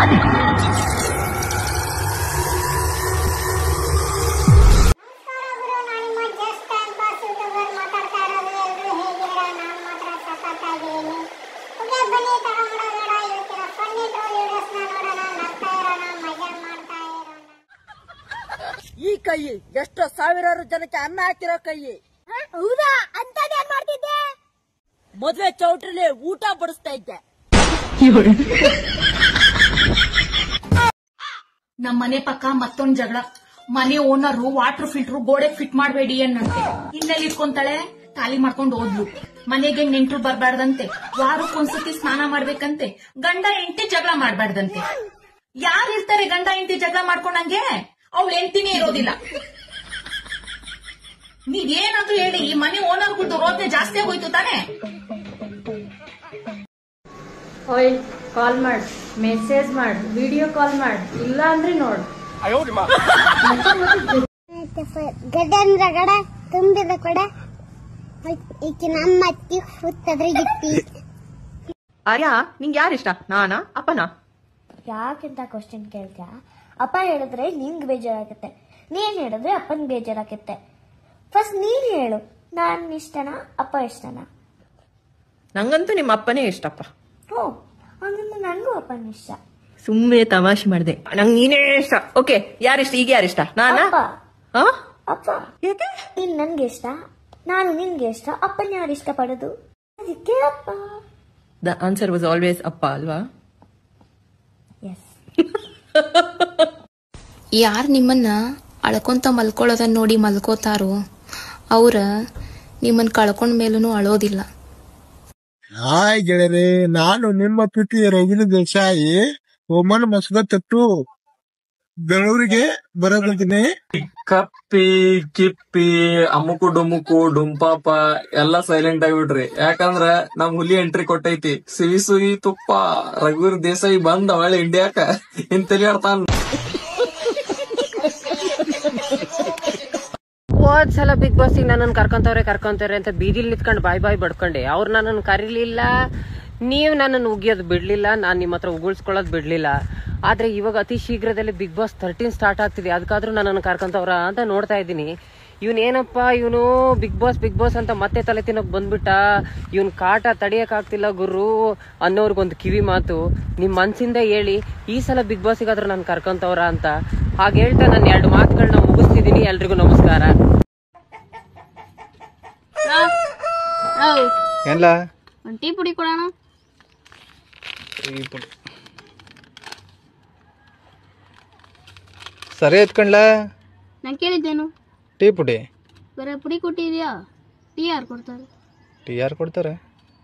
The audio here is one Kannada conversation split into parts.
ಈ ಕೈ ಎಷ್ಟೋ ಸಾವಿರಾರು ಜನಕ್ಕೆ ಅನ್ನ ಹಾಕಿರೋ ಕೈ. ಹೌದಾ? ಅಂತದೇನ್ ಮಾಡ್ತಿದ್ದೆ? ಮದ್ವೆ ಚೌಟ್ರಿಲಿ ಊಟ ಬಡಿಸ್ತಾ ಇದ್ದೆ. ನಮ್ ಮನೆ ಪಕ್ಕ ಮತ್ತೊಂದ್ ಜಗಳ. ಮನೆ ಓನರು ವಾಟರ್ ಫಿಲ್ಟರ್ ಗೋಡೆ ಫಿಟ್ ಮಾಡಬೇಡಿ ಅನ್ನಂತೆ. ಇನ್ನೆಲ್ಲಿ ಇಟ್ಕೊಂತಾಳೆ? ಖಾಲಿ ಮಾಡ್ಕೊಂಡು ಹೋದ್ಲು. ಮನೆಗೆ ನೆಂಟ್ರು ಬರ್ಬಾರ್ದಂತೆ, ವಾರಕ್ಕೊಂದ್ಸತಿ ಸ್ನಾನ ಮಾಡ್ಬೇಕಂತೆ, ಗಂಡ ಹೆಂಡತಿ ಜಗಳ ಮಾಡ್ಬಾರ್ದಂತೆ. ಯಾರಿರ್ತಾರೆ ಗಂಡ ಹೆಂಡತಿ ಜಗಳ ಮಾಡ್ಕೊಂಡಂಗೆ? ಅವಳು ಹೆಂಡತಿನೇ ಇರೋದಿಲ್ಲ. ನೀವೇನಾದ್ರೂ ಹೇಳಿ, ಈ ಮನೆ ಓನರ್ಗಳದ್ದು ರೋದನೆ ಜಾಸ್ತಿ ಆಗೋಯ್ತು ತಾನೆ? ಓಯ್, ಕಾಲ್ ಮಾಡ್, ಮೆಸೇಜ್ ಮಾಡ್, ವಿಡಿಯೋ ಕಾಲ್ ಮಾಡ್, ಇಲ್ಲ ಅಂದ್ರೆ ನೋಡ್. ಗಡ್ಡೆ ಅಂದ್ರ ಗಡ ತುಂಬಿದ ಕೊಡ ಈಕಿ ನಮ್ಮ ಅತ್ತಿ ಹುತ್ತದ್ರೆ ಗಿತ್ತಿ. ಆರ್ಯ, ನಿಂಗೆ ಯಾರಿಷ್ಟ, ನಾನಾ ಅಪ್ಪನಾ? ಯಾಕೆಂತ ಕ್ವಶನ್ ಕೇಳ್ತ್ಯಾ? ಅಪ್ಪ ಹೇಳಿದ್ರೆ ನಿಂಗ್ ಬೇಜಾರಾಗತ್ತೆ, ನೀನ್ ಹೇಳಿದ್ರೆ ಅಪ್ಪನ್ ಬೇಜಾರಾಗತ್ತೆ. ಫಸ್ಟ್ ನೀನ್ ಹೇಳು, ನಾನ್ ಇಷ್ಟನಾ ಅಪ್ಪ ಇಷ್ಟನಾ? ನಂಗಂತೂ ನಿಮ್ಮ ಅಪ್ಪನೇ ಇಷ್ಟಪ್ಪ. ಓ, ಹಂಗಂದ್ರೆ ನನ್ಗೂ ಅಪ್ಪನ ಇಷ್ಟ. ಸುಮ್ಮನೆ ತಮಾಷೆ ಮಾಡಿದೆ. ನಂಗೆ ನೀನೇ ಇಷ್ಟ. ಓಕೆ, ಯಾರಿಷ್ಟ? ಈಗ ಯಾರಿಷ್ಟ, ನಾನಾ? ಅಪ್ಪ. ಯಾಕೆ? ನೀನ್ ನನ್ಗೆ ಇಷ್ಟ, ನಾನು ನಿನ್ಗೆ ಇಷ್ಟ, ಅಪ್ಪನ ಯಾರು ಇಷ್ಟ ಪಡೋದು? ಅದಕ್ಕೆ ಅಪ್ಪ. ದ ಆನ್ಸರ್ ವಾಸ್ ಆಲ್ವೇಸ್ ಅಪ್ಪ ಅಲ್ವಾ? ಎಸ್. ಯಾರು ನಿಮ್ಮನ್ನ ಅಳ್ಕೊಂತ ಮಲ್ಕೊಳ್ಳೋದನ್ನ ನೋಡಿ ಮಲ್ಕೋತಾರೋ ಅವ್ರ ನಿಮ್ಮನ್ನ ಕಳ್ಕೊಂಡ ಮೇಲೂ ಅಳೋದಿಲ್ಲ. ಹಾಯ್ ಗೆಳೆಯರೆ, ನಾನು ನಿಮ್ಮ ಪ್ರೀತಿ ರವಿನ ದೇಸಾಯಿ ಒಮ್ಮನ ಮಸ್ಗತ್ತು ಬೆಂಗಳೂರಿಗೆ ಬರೋದಿದ್ದೀನಿ. ಕಪ್ಪಿ ಕಿಪ್ಪಿ ಅಮ್ಮುಕು ಡುಮ್ಮುಕು ಡುಂಪಾಪ ಎಲ್ಲಾ ಸೈಲೆಂಟ್ ಆಗಿಬಿಡ್ರಿ. ಯಾಕಂದ್ರ ನಮ್ ಹುಲಿ ಎಂಟ್ರಿ ಕೊಟ್ಟೈತಿ. ಸಿವಿ ಸುಯಿ ತುಪ್ಪ ರಘುವೀರ್ ದೇಸಾಯಿ ಬಂದ ಒಳ್ಳೆ ಇಂಡಿಯಾಕ ಇನ್ ತಿಳಿಯಾಡ್ತಾನ. ಹೋದ್ಸಲ ಬಿಗ್ ಬಾಸ್ ನನ್ನನ್ನು ಕರ್ಕೊಂತವ್ರೆ ಅಂತ ಬೀದಿಲ್ ನಿಂತ್ಕೊಂಡು ಬಾಯ್ ಬಡ್ಕೊಂಡೆ. ಅವ್ರು ನನ್ನನ್ನು ಕರೀಲಿಲ್ಲ, ನೀವು ನನ್ನನ್ನು ಉಗಿಯೋದು ಬಿಡ್ಲಿಲ್ಲ, ನಾನ್ ನಿಮ್ಮ ಹತ್ರ ಉಗುಳ್ಸ್ಕೊಳ್ಳೋದು ಬಿಡ್ಲಿಲ್ಲ. ಆದ್ರೆ ಇವಾಗ ಅತಿ ಶೀಘ್ರದಲ್ಲಿ ಬಿಗ್ ಬಾಸ್ 13 ಸ್ಟಾರ್ಟ್ ಆಗ್ತಿದೆ. ಅದಕ್ಕಾದ್ರೂ ನನ್ನನ್ನು ಕರ್ಕೊಂತವ್ರ ಅಂತ ನೋಡ್ತಾ ಇದ್ದೀನಿ. ಇವನೇನಪ್ಪ ಇವನು ಬಿಗ್ ಬಾಸ್ ಅಂತ ಮತ್ತೆ ತಲೆ ತಿನ್ನೋಕ್ ಬಂದ್ಬಿಟ್ಟ. ಇವನ್ ಕಾಟ ತಡಿಯಕ್ ಆಗ್ತಿಲ್ಲ ಗುರು ಅನ್ನೋರ್ಗೊಂದು ಕಿವಿ ಮಾತು. ನಿಮ್ ಮನ್ಸಿಂದ ಹೇಳಿ, ಈ ಸಲ ಬಿಗ್ ಬಾಸ್ಗಾದ್ರೂ ನಾನು ಕರ್ಕೊಂತವ್ರ ಅಂತ. ಹಾಗೆ ಹೇಳ್ತಾ ನಾನು 2 ಮಾತುಗಳನ್ನ ಮುಗಿಸ್ತಿದ್ದೀನಿ. ಎಲ್ರಿಗೂ ನಮಸ್ಕಾರ. ಏನ್ಲ ಟೀ ಪುಡಿ ಕೊಡೋಣ. ಸರಿ ಎತ್ಕೊಂಡ್ಲ. ನಾನು ಕೇಳಿದ್ದೇನು? ಟೀ ಪುಡಿ ಬರೀ ಪುಡಿ ಕೊಟ್ಟಿದ್ಯಾ? ಟೀ ಯಾರು ಕೊಡ್ತಾರೆ? ಟೀ ಯಾರು ಕೊಡ್ತಾರೆ?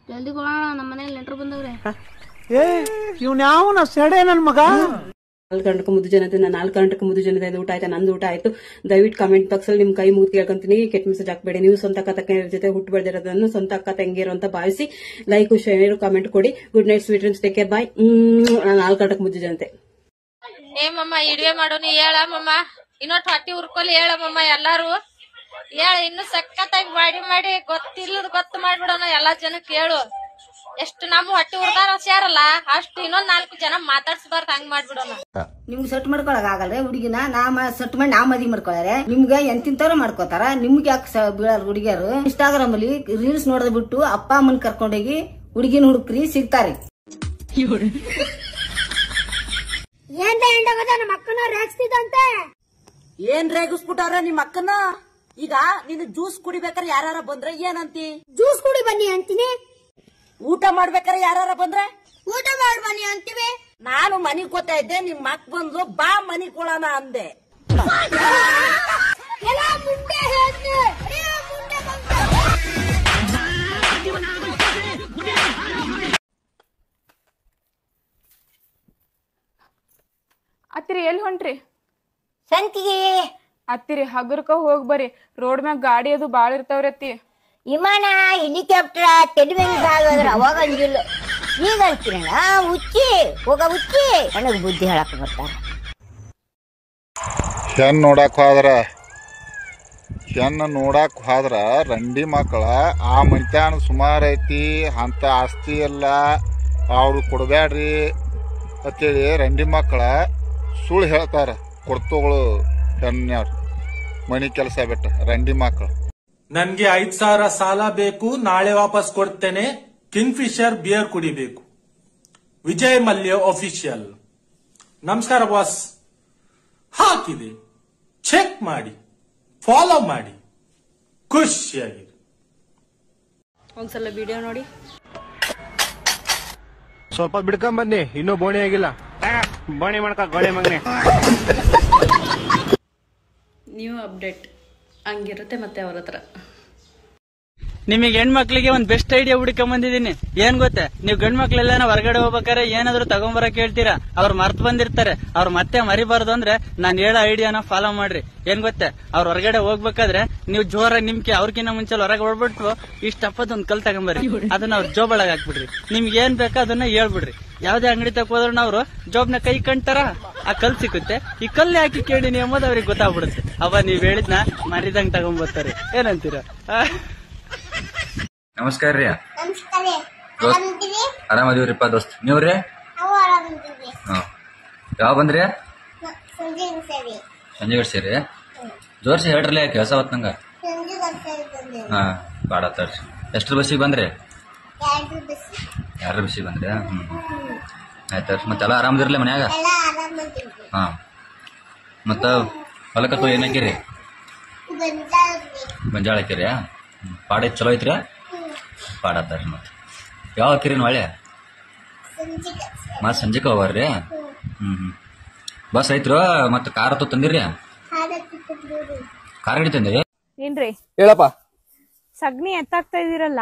ಜಲ್ದಿ ಕೊಡೋಣ, ನಮ್ಮ ಮನೇಲಿ ನೆಂಟರು ಬಂದವ್ರೆ. ಇವ್ನ ಯಾವನ ಸೆಡೆ ನನ್ ಮಗ. 4 ಗಂಟೆಗೆ ಮುದ್ದು ಜನತೆ, 4 ಗಂಟೆಗೆ ಮುದ್ದು ಜನತೆ ಊಟ ಆಯ್ತಾ? ನಂದು ಊಟ ಆಯ್ತು. ದಯವಿಟ್ಟು ಕಮೆಂಟ್ ಬಾಕ್ಸ್ ಅಲ್ಲಿ ನಿಮ್ ಕೈ ಮುಗಿದು ಕೇಳ್ಕೊಂತೀನಿ, ಕೆಟ್ಟ ಮೆಸೇಜ್ ಹಾಕ್ಬೇಡಿ. ನೀವು ಸ್ವಂತ ಅಕ್ಕ ತಂಗಿಯರ ಜೊತೆ ಹುಟ್ಟು ಬೆಳೆದಿರೋದನ್ನು ಸ್ವಂತ ಅಕ್ಕ ತಂಗಿಯರು ಅಂತ ಭಾವಿಸಿ ಲೈಕ್ ಶೇರ್ ಕಮೆಂಟ್ ಕೊಡಿ. Good night, sweet dreams, take care, bye. 4 ಗಂಟೆಗೆ ಮುದ್ದು ಜನತೆ. ಮಮ್ಮ ಇಡುವೆ ಮಾಡೋನು ಹೇಳಮ್ಮ, ಇನ್ನೊಟ್ಟು ಹೊಟ್ಟಿ ಉರ್ಕೊಲಿ ಹೇಳಮ್ಮ. ಎಲ್ಲಾರು ಹೇಳ, ಇನ್ನು ಸಖತ್ತಾಗಿ ಮಾಡಿ ಗೊತ್ತಿಲ್ಲದ ಗೊತ್ತು ಮಾಡ್ಬಿಡೋಣ ಎಲ್ಲಾ ಜನಕ್ಕೆ ಹೇಳು. ಎಷ್ಟು ನಮ್ಮ ಹೊಟ್ಟಿ ಉರ್ದಾರ ಸೇರಲ್ಲ ಅಷ್ಟು ಇನ್ನೊಂದ್ 4 ಜನ ಮಾತಾಡ್ಸ್ಬಾರ್ದು, ಹಂಗ್ ಮಾಡ್ಬಿಡೋಣ. ನಿಮ್ಗೆ ಸೆಟ್ ಮಾಡ್ಕೊಳಕ್ ಆಗಲ್ರಿ ಹುಡುಗಿನ? ಸೆಟ್ ಮಾಡಿ ನಾ ಮದ್ವಿ ಮಾಡ್ಕೊಳಾರೆ. ನಿಮ್ಗೆ ಎಂತಿಂತವ್ರ ಮಾಡ್ಕೋತಾರ, ನಿಮ್ಗೆ ಯಾಕೆ ಬೀಳಾರ ಹುಡುಗಿಯರು? ಇನ್ಸ್ಟಾಗ್ರಾಮ್ ಅಲ್ಲಿ ರೀಲ್ಸ್ ನೋಡದ್ ಬಿಟ್ಟು ಅಪ್ಪ ಅಮ್ಮನ್ ಕರ್ಕೊಂಡೋಗಿ ಹುಡುಗಿನ ಹುಡುಕ್ರಿ, ಸಿಗ್ತಾರೆ. ನಮ್ಮ ಅಕ್ಕನ ರೇಗಿಸ್ತಿದಂತೆ. ಏನ್ ರೇಗಿಸ್ಬಿಟ್ಟಾರ ನಿಮ್ ಅಕ್ಕನ? ಈಗ ನೀನು ಜ್ಯೂಸ್ ಕುಡಿಬೇಕಾರೆ ಯಾರ ಬಂದ್ರೆ ಏನಂತಿ? ಜ್ಯೂಸ್ ಕುಡಿ ಬನ್ನಿ ಅಂತೀನಿ. ಊಟ ಮಾಡ್ಬೇಕಾರೆ ಯಾರ ಬಂದ್ರೆ ಊಟ ಮಾಡಿ ಬನ್ನಿ ಅಂತೀವಿ. ನಾನು ಮನಿಗ್ ಕೂತಾ ಇದ್ದೆ, ನಿಮ್ ಮಕ್ ಬಂದು ಬಾ ಮನಿಗ್ ಕೊಳೋಣ ಅಂದೆ. ಅತ್ತಿರಿ ಎಲ್ಲಿ ಹೊಂಟ್ರಿ? ಸಂತಿಗೆ ಅತ್ತಿರಿ ಹಗರ್ಕ ಹೋಗ್ ಬರ್ರಿ, ರೋಡ್ ಮ್ಯಾಗ ಗಾಡಿ ಅದು ಬಾಳ ಇರ್ತಾವ್ರಿ ಅತ್ತಿ. ವಿಮಾನ ಹೆಲಿಕಾಪ್ಟರ್ ತೆಲಿಮೆಂಗ್ ಸಾಗೋದ್ರ ಅವಾಗ ಅಂಜಿಲ್ಲ, ಈಗ ಅಂತೀರಣ್ಣ ಹುಚ್ಚಿ ಹೋಗ ಹುಚ್ಚಿ. ನನಗ್ ಬುದ್ಧಿ ಹೇಳಕ್ ಬರ್ತಾರ. ಹೆಣ್ಣು ನೋಡಾಕ್ ಹೋದ್ರ ರಂಡಿ ಮಕ್ಕಳ ಆ ಮಂತ್ಯಾನ ಸುಮಾರು ಐತಿ, ಅಂತ ಆಸ್ತಿ ಎಲ್ಲ ಅವ್ರು ಕೊಡ್ಬ್ಯಾಡ್ರಿ, ಅಂತೇಳಿ ರಂಡಿ ಮಕ್ಕಳ ಸುಳ್ಳು ಹೇಳ್ತಾರ ಕೊಡ್ತೋಗಳು ಹೆಣ್ಣವ್ರು ಮನಿ ಕೆಲಸ ಬಿಟ್ಟ ರಂಡಿ ಮಕ್ಕಳು. ನನ್ಗೆ 5,000 ಸಾಲ ಬೇಕು, ನಾಳೆ ವಾಪಸ್ ಕೊಡ್ತೇನೆ, ಕಿಂಗ್ ಫಿಶರ್ ಬಿಯರ್ ಕುಡಿಬೇಕು. ವಿಜಯ್ ಮಲ್ಯ ಆಫಿಷಿಯಲ್. ನಮಸ್ಕಾರ ಬಾಸ್. ಹಾಕಿದೆ, ಚೆಕ್ ಮಾಡಿ, ಫಾಲೋ ಮಾಡಿ, ಖುಷಿಯಾಗಿ ಒಂದ್ಸಲ ವಿಡಿಯೋ ನೋಡಿ. ಸ್ವಲ್ಪ ಬಿಡ್ಕೊಂಬನ್ನಿ, ಇನ್ನೂ ಬೋಣಿ ಆಗಿಲ್ಲ. ಬೋಣಿ ಮಾಡ್ಕ ಗೋಳೆ ಮಗನೆ. ನ್ಯೂ ಅಪ್ಡೇಟ್ ಹಂಗಿರುತ್ತೆ ಮತ್ತೆ ಅವ್ರ ಹತ್ರ. ನಿಮಗೆ ಹೆಣ್ಮಕ್ಳಿಗೆ ಒಂದ್ ಬೆಸ್ಟ್ ಐಡಿಯಾ ಹುಡುಕೊಂಡ್ ಬಂದಿದ್ದೀನಿ. ಏನ್ ಗೊತ್ತೆ, ನೀವು ಗಂಡ್ ಮಕ್ಳೆಲ್ಲ ಹೊರಗಡೆ ಹೋಗ್ಬೇಕಾರೆ ಏನಾದ್ರು ತಗೊಂಬರಕ್ ಹೇಳ್ತೀರಾ, ಅವ್ರು ಮರ್ತ್ ಬಂದಿರ್ತಾರೆ. ಅವ್ರು ಮತ್ತೆ ಮರಿಬಾರ್ದು ಅಂದ್ರೆ ನಾನ್ ಹೇಳೋ ಐಡಿಯಾನ ಫಾಲೋ ಮಾಡ್ರಿ. ಏನ್ ಗೊತ್ತೆ, ಅವ್ರ ಹೊರಗಡೆ ಹೋಗ್ಬೇಕಾದ್ರೆ ನೀವು ಜೋರಾಗಿ ನಿಮ್ಗೆ ಅವ್ರಕಿನ್ನ ಮುಂಚೆ ಹೊರಗೆ ಹೊಡ್ಬಿಟ್ಟು ಇಷ್ಟಪ್ಪದ ಒಂದ್ ಕಲ್ ತಗೊಂಬರಿ, ಅದನ್ನ ಅವ್ರ ಜೋಬಳಗ್ ಹಾಕ್ಬಿಡ್ರಿ. ನಿಮ್ಗೆ ಏನ್ ಬೇಕೋ ಅದನ್ನ ಹೇಳ್ಬಿಡ್ರಿ. ಯಾವ್ದೇ ಅಂಗಡಿ ತಗೋದ್ರೂ ಅವ್ರು ಜೋಬ್ನ ಕೈ ಕಂಟಾರ, ಆ ಕಲ್ ಸಿಕ್ಕುತ್ತೆ, ಈ ಕಲ್ಲೆ ಹಾಕಿ ಕೇಳಿ ನೀವು ಎಂಬುದು ಅವ್ರಿಗೆ ಗೊತ್ತಾಗ್ಬಿಡುತ್ತೆ. ಅವ ನೀವ್ ಹೇಳಿದ್ನ ಮರಿದಂಗ್ ತಗೊಂಡ್ಬರ್ತಾರೆ. ಏನಂತೀರ? ನಮಸ್ಕಾರ ರೀ. ಆರಾಮದೀವ್ರಿಪ್ಪ ದೋಸ್ತ್, ನೀವ್ರಿ? ಯಾವ ಬಂದ್ರಿ? ಸಂಜೆ ಸೇರಿ ಜೋರ್ಸಿ ಹೇಳ್ರಲ್ಲ, ಕೆಲಸ ಹೊತ್ ನಂಗ. ಹಾ ಬಾಡ ತರ್ಸಿ. ಎಷ್ಟ್ರ ಬಸ್ಸಿಗೆ ಬಂದ್ರಿ? 2 ಬಸ್ಸಿಗೆ ಬಂದ್ರಿ. ಆಯ್ತು. ಮತ್ತೆಲ್ಲ ಆರಾಮದಿರ್ಲಿ ಮನ್ಯಾಗ? ಹಾ. ಮತ್ತ ಹೊಲಕತ್ತು ಏನ್ ಹಾಕಿರಿ? ಗೊಂಜಾಳ ಹಾಕಿರಿ. ಪಾಡ ಚಲೋ ಐತ್ರಿ? ಪಾಡ ತರ್ಸಿ. ಮತ್ತೆ ಯಾವ ಹಾಕಿರಿ ಒಳ್ಳೆ? ಮತ್ ಸಂಜೆಕ ಹೋಗ್ರಿ. ಬಸ್ ಐತ್ರು. ಮತ್ತ ಕಾರ್ ಹತ್ತು ತಂದಿರಿ? ಕಾರ್ ಗಾಡಿ ತಂದಿರಿ? ಏನ್ರಿ ಹೇಳಪ್ಪ. ಸಗಣಿ ಎತ್ತಾಕ್ತಾ ಇದೀರಲ್ಲ,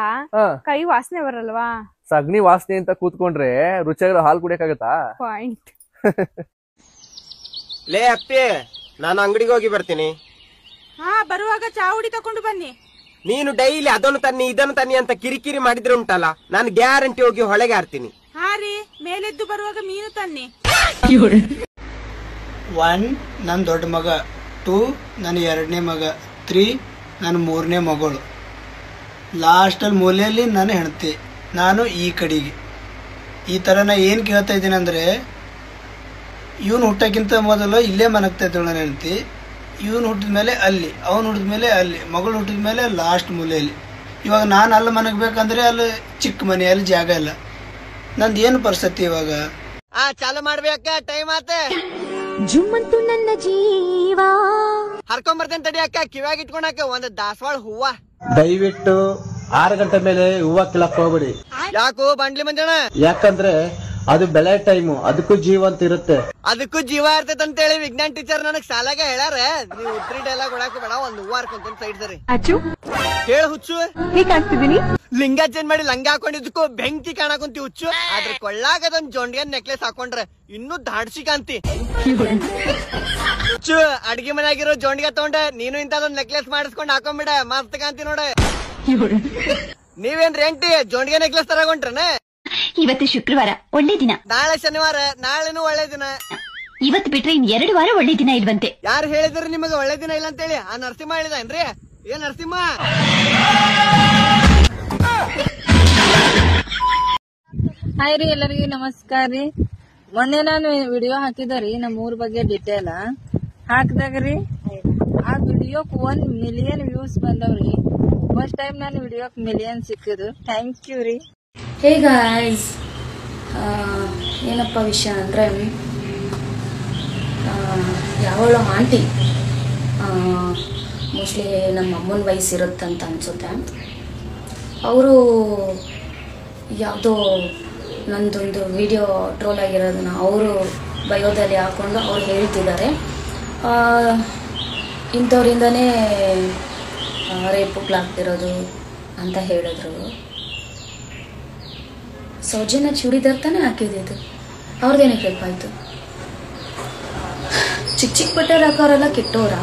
ಕೈ ವಾಸನೆ ಬರಲ್ವಾ? ಸಗಣಿ ವಾಸನೆ ಅಂತ ಕೂತ್ಕೊಂಡ್ರೆ ರುಚಿಯಾಗಿರೋ ಹಾಲು ಕುಡಿಯಕ್ಕಾಗತ್ತಾ? ಪಾಯಿಂಟ್. ಲೇ ಅಪ್ಪಿ, ನಾನು ಅಂಗಡಿಗೆ ಹೋಗಿ ಬರ್ತೀನಿ. ಹಾ, ಬರುವಾಗ ಚಾವುಡಿ ತಕೊಂಡು ಬನ್ನಿ. ನೀನು ಡೈಲಿ ಅದನ್ನು ತನ್ನಿ ಇದನ್ನು ತನ್ನಿ ಅಂತ ಕಿರಿಕಿರಿ ಮಾಡಿದ್ರೆ ಉಂಟಲ್ಲ, ನಾನು ಗ್ಯಾರಂಟಿ ಹೋಗಿ ಹೊಳೆಗೆ ಹಾರ್ತೀನಿ. ಹಾ ರೀ, ಮೇಲೆದ್ದು ಬರುವಾಗ ಮೀನು ತನ್ನಿ. 1 ನನ್ನ ದೊಡ್ಡ ಮಗ, 2 ನನ್ನ 2ನೇ ಮಗ, 3 ನನ್ನ 3ನೇ ಮಗಳು, ಲಾಸ್ಟಲ್ಲಿ ಮೂಲೆಯಲ್ಲಿ ನನ್ನ ಹೆಂಡತಿ, ನಾನು ಈ ಕಡೆಗೆ. ಈ ಥರ ನಾ ಏನು ಕೇಳ್ತಾ ಇದ್ದೀನಿ ಅಂದರೆ, ಇವನು ಹುಟ್ಟಕ್ಕಿಂತ ಮೊದಲು ಇಲ್ಲೇ ಮನಗ್ತಾ ಇದ್ದಳು ನನ್ನ ಹೆಂಡತಿ, ಇವನು ಹುಟ್ಟಿದ ಮೇಲೆ ಅಲ್ಲಿ, ಅವನು ಹುಟ್ಟಿದ ಮೇಲೆ ಅಲ್ಲಿ, ಮಗಳು ಹುಟ್ಟಿದ ಮೇಲೆ ಲಾಸ್ಟ್ ಮೂಲೆಯಲ್ಲಿ. ಇವಾಗ ನಾನು ಅಲ್ಲಿ ಮನಗಬೇಕಂದ್ರೆ ಅಲ್ಲಿ ಚಿಕ್ಕ ಮನೆ, ಅಲ್ಲಿ ಜಾಗ ಇಲ್ಲ. ನಂದು ಏನು ಪರಿಸ್ಥಿತಿ ಇವಾಗ? ಚಾಲು ಮಾಡ್ಬೇಕ, ಟೈಮ್ ಆತೆ. ಜುಮ್ಮಂತು ನನ್ನ ಜೀವ ಹರ್ಕೊಂಡ್ ಬರ್ತೇನೆ ತಡಿ ಅಕ್ಕ, ಕಿವ್ಯಾಗ ಇಟ್ಕೊಂಡಾಕ ಒಂದು ದಾಸವಾಳ ಹೂವ. ದಯವಿಟ್ಟು 6 ಗಂಟೆ ಮೇಲೆ ಹೂವ ಕೀಳಕ್ ಹೋಗ್ಬಿಡಿ. ಯಾಕೋ ಬಂಡ್ಲಿ ಮಂಜಣ್ಣ? ಯಾಕಂದ್ರೆ ಅದು ಬೆಳೆ ಟೈಮು, ಅದಕ್ಕೂ ಜೀವ ಅಂತ ಇರುತ್ತೆ. ಅದಕ್ಕೂ ಜೀವ ಇರ್ತೈತೆ ಅಂತ ಹೇಳಿ ವಿಜ್ಞಾನ ಟೀಚರ್ ನನಗ್ ಸಾಲಾಗ ಹೇಳಾರ. ನೀವು ಉತ್ರಿ ಡೈಲಾಗ್ ಕೊಡಾಕ ಬೇಡ, ಒಂದು ಹೂವ ಹರ್ಕೊಂತೀನಿ ಸೈಡ್ ಸರಿ. ಹೇಳ ಹುಚ್ಚು, ಹೀಗಾಗ್ತಿದೀನಿ. ಲಿಂಗ ಚೇಂಜ್ ಮಾಡಿ ಲಂಗ ಹಾಕೊಂಡಿದ್ದಕ್ಕೂ ಬೆಂಕಿ ಕಾಣಕುಂತಿ ಹುಚ್ಚು. ಆದ್ರೆ ಕೊಳ್ಳಾಗದೊಂದ್ ಜೊಂಡಿಗೆ ನೆಕ್ಲೆಸ್ ಹಾಕೊಂಡ್ರೆ ಇನ್ನೂ ದಾಡ್ಸಿ ಕಾಂತಿ. ಹುಚ್ಚು, ಅಡ್ಗೆ ಮನೆಯಾಗಿರೋ ಜೊಂಡಿಗೆ ತಗೊಂಡೆ ನೀನು ಇಂಥದೊಂದ್ ನೆಕ್ಲೆಸ್ ಮಾಡಿಸ್ಕೊಂಡ್ ಹಾಕೊಂಡ್ಬಿಡ, ಮಸ್ತ್ ಕಾಂತಿ ನೋಡ. ನೀವೇನ್ರಿ ಎಂಟಿ ಜೊಂಡಿಗೆ ನೆಕ್ಲೆಸ್ ತರಗೊಂಡ್ರನ? ಇವತ್ತು ಶುಕ್ರವಾರ, ಒಳ್ಳೆ ದಿನ. ನಾಳೆ ಶನಿವಾರ, ನಾಳೆನೂ ಒಳ್ಳೆ ದಿನ. ಇವತ್ತು ಬಿಟ್ರೆ ಇನ್ 2 ವಾರ ಒಳ್ಳೆ ದಿನ ಇಲ್ವಂತೆ. ಯಾರು ಹೇಳಿದ್ರಿ ನಿಮಗೆ ಒಳ್ಳೆ ದಿನ ಇಲ್ಲ ಅಂತ ಹೇಳಿ? ಆ ನರಸಿಂಹ ಹೇಳಿದನ್ರಿ. ಏನ್ ನರಸಿಂಹ? ಹಾಯ್ ರೀ, ಎಲ್ಲರಿಗೂ ನಮಸ್ಕಾರ ರೀ. ಮೊನ್ನೆ ನಾನು ವಿಡಿಯೋ ಹಾಕಿದ್ರಿ ನಮ್ಮ ಊರ್ ಬಗ್ಗೆ ಡಿಟೇಲ್ ಹಾಕಿದಾಗ್ರಿ, ಆ ವಿಡಿಯೋಕ್ 1 ಮಿಲಿಯನ್ ವ್ಯೂಸ್ ಬಂದವ್ರಿ. ಫಸ್ಟ್ ಟೈಮ್ ನಾನು ವಿಡಿಯೋಕ್ ಮಿಲಿಯನ್ ಸಿಕ್ಕಿದ್ರು. ಥ್ಯಾಂಕ್ ಯು ರೀ. ಹೇ ಗಾಯ್ಸ್, ಏನಪ್ಪ ವಿಷಯ ಅಂದರೆ, ಯಾವಳು ಆಂಟಿ ಮೋಸ್ಟ್ಲಿ ನಮ್ಮ ಅಮ್ಮನ ವಯಸ್ಸಿರುತ್ತಂತ ಅನಿಸುತ್ತೆ. ಅವರು ಯಾವುದೋ ನಂದೊಂದು ವಿಡಿಯೋ ಟ್ರೋಲ್ ಆಗಿರೋದನ್ನ ಅವರು ಬಯೋದಲ್ಲಿ ಹಾಕ್ಕೊಂಡು ಅವ್ರು ಹೇಳ್ತಿದ್ದಾರೆ, ಇಂಥವ್ರಿಂದನೇ ರೇಪುಗಳಾಗ್ತಿರೋದು ಅಂತ ಹೇಳಿದ್ರು. ಸೌಜನ್ಯ ಚೂಡಿದಾರ್ ತಾನೇ ಹಾಕಿದ್ದು, ಅವ್ರದ್ದೇನಕ್ಕೆ ಹೆಲ್ಪ್ ಆಯಿತು? ಚಿಕ್ಕ ಬಟ್ಟೆ ಹಾಕೋರೆಲ್ಲ ಕೆಟ್ಟೋರ?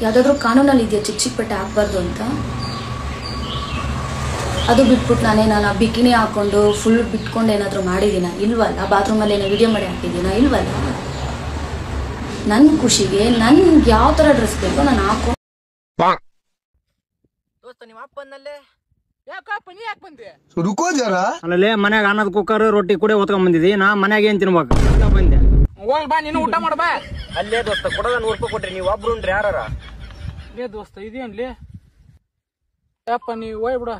ಯಾವುದಾದ್ರೂ ಕಾನೂನಲ್ಲಿ ಇದೆಯಾ ಚಿಕ್ಕ ಬಟ್ಟೆ ಹಾಕ್ಬಾರ್ದು ಅಂತ? ಅದು ಬಿಟ್ಬಿಟ್ಟು ನಾನು ಬಿಕಿನಿ ಹಾಕೊಂಡು ಫುಲ್ ಬಿಟ್ಕೊಂಡು ಏನಾದರೂ ಮಾಡಿದ್ದೀನ? ಇಲ್ವಲ್ಲ. ಬಾತ್ರೂಮಲ್ಲಿ ಏನೋ ವಿಡಿಯೋ ಮಾಡಿ ಹಾಕಿದ್ದೀನ? ಇಲ್ವಲ್ಲ. ನನ್ನ ಖುಷಿಗೆ ನನ್ಗೆ ಯಾವ ಥರ ಡ್ರೆಸ್ ಬೇಕೋ ನಾನು ಹಾಕೋ. ದೋಸ್ತ ನಿಮ್ಮ ಅಪ್ಪನಲ್ಲೇ ರುಕೋ ಜರ ಅಲ್ಲೇ ಮನ್ಯಾಗ ಅನ್ನದ ಕುಕ್ಕರ್ ರೊಟ್ಟಿ ಕೂಡ ಹೊತ್ಕೊಂಡ್ ಬಂದಿದಿ ನಾ ಮನ್ಯಾಗ ಏನ್ ತಿನ್ಬೇಕು ಅಂತ ಬಂದೆ. ಹೋಗ್ ಬಾ ನೀನು ಊಟ ಮಾಡ ಬಾ. ಅಲ್ಲೇ ದೋಸ್ತ ಕೊಡೋದ 100 ರೂಪಾಯಿ ಕೊಟ್ರಿ ನೀವು ಒಬ್ರು ಉಂಡ್ರಿ ಯಾರ ಲೇ ದೋಸ್ತ ಇದೇನ್ಲಿ ಯಪ್ಪ ನೀವ್ ಹೋಯ್ ಬಿಡ.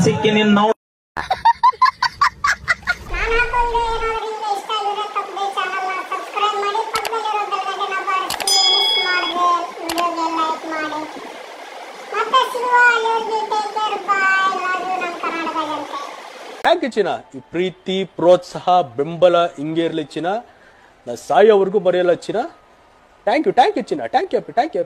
ಸಿಕ್ಕಿ ನಿನ್ ನಾವು ಥ್ಯಾಂಕ್ ಯು ಚಿನ್ನ. ಈ ಪ್ರೀತಿ ಪ್ರೋತ್ಸಾಹ ಬೆಂಬಲ ಹಿಂಗೆ ಇರ್ಲಿ ಚಿನ್ನ. ನಾ ಸಾಯೋವರೆಗೂ ಬರೆಯಲ್ಲ ಚಿನ್ನ. ಥ್ಯಾಂಕ್ ಯು ಚಿನ್ನ. Thank you.